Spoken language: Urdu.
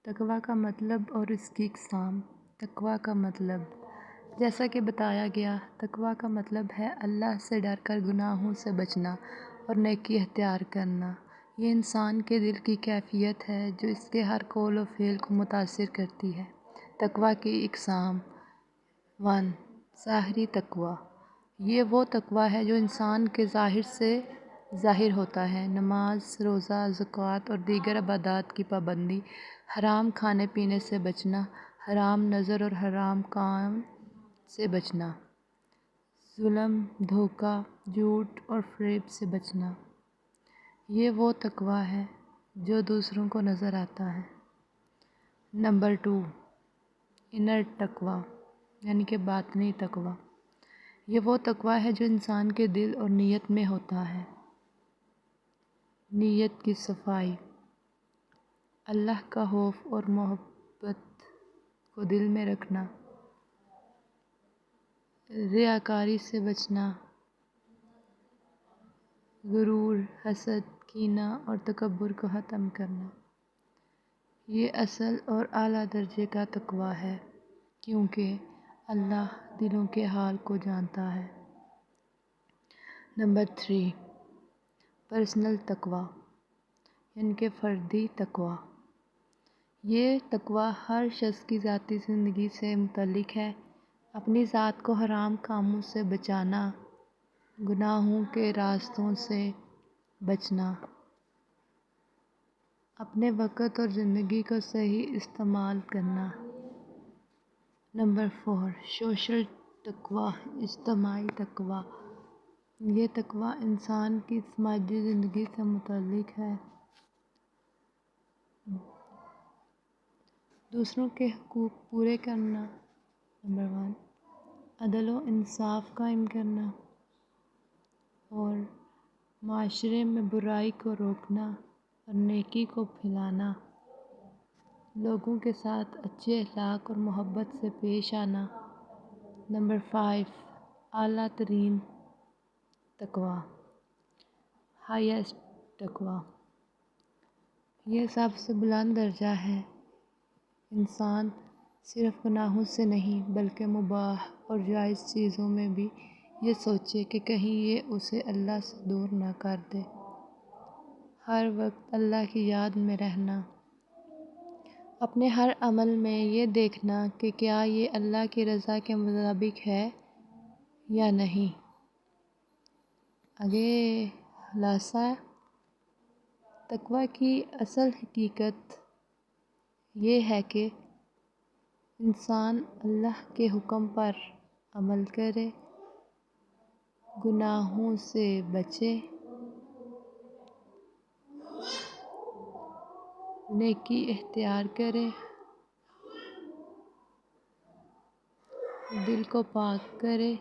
تقویٰ کا مطلب اور اس کی اقسام۔ تقویٰ کا مطلب، جیسا کہ بتایا گیا، تقویٰ کا مطلب ہے اللہ سے ڈر کر گناہوں سے بچنا اور نیکی اختیار کرنا۔ یہ انسان کے دل کی کیفیت ہے جو اس کے ہر قول و فعل کو متاثر کرتی ہے۔ تقویٰ کی اقسام: 1. ظاہری تقویٰ: یہ وہ تقویٰ ہے جو انسان کے ظاہر سے ظاہر ہوتا ہے۔ نماز، روزہ، زکوٰۃ اور دیگر عبادات کی پابندی، حرام کھانے پینے سے بچنا، حرام نظر اور حرام کام سے بچنا، ظلم، دھوکہ، جھوٹ اور فریب سے بچنا۔ یہ وہ تقویٰ ہے جو دوسروں کو نظر آتا ہے۔ نمبر 2. انر تقویٰ یعنی کہ باطنی تقویٰ: یہ وہ تقویٰ ہے جو انسان کے دل اور نیت میں ہوتا ہے۔ نیت کی صفائی: اللہ کا خوف اور محبت کو دل میں رکھنا، ریاکاری سے بچنا، غرور، حسد، کینہ اور تکبر کو ختم کرنا۔ یہ اصل اور اعلیٰ درجے کا تقویٰ ہے کیونکہ اللہ دلوں کے حال کو جانتا ہے۔ نمبر 3. پرسنل تقویٰ یعنی کہ فردی تقویٰ: یہ تقویٰ ہر شخص کی ذاتی زندگی سے متعلق ہے۔ اپنی ذات کو حرام کاموں سے بچانا، گناہوں کے راستوں سے بچنا، اپنے وقت اور زندگی کا صحیح استعمال کرنا۔ نمبر 4. سوشل تقویٰ اجتماعی تقویٰ: یہ تقویٰ انسان کی سماجی زندگی سے متعلق ہے۔ دوسروں کے حقوق پورے کرنا۔ نمبر 1. عدل و انصاف قائم کرنا اور معاشرے میں برائی کو روکنا اور نیکی کو پھیلانا۔ لوگوں کے ساتھ اچھے اخلاق اور محبت سے پیش آنا۔ نمبر 5. اعلیٰ ترین تقویٰ ہائیسٹ تقویٰ: یہ سب سے بلند درجہ ہے۔ انسان صرف گناہوں سے نہیں بلکہ مباح اور جائز چیزوں میں بھی یہ سوچے کہ کہیں یہ اسے اللہ سے دور نہ کر دے۔ ہر وقت اللہ کی یاد میں رہنا، اپنے ہر عمل میں یہ دیکھنا کہ کیا یہ اللہ کی رضا کے مطابق ہے یا نہیں۔ آگے خلاصہ: تقویٰ کی اصل حقیقت یہ ہے کہ انسان اللہ کے حکم پر عمل کرے، گناہوں سے بچے، نیکی اختیار کرے، دل کو پاک کرے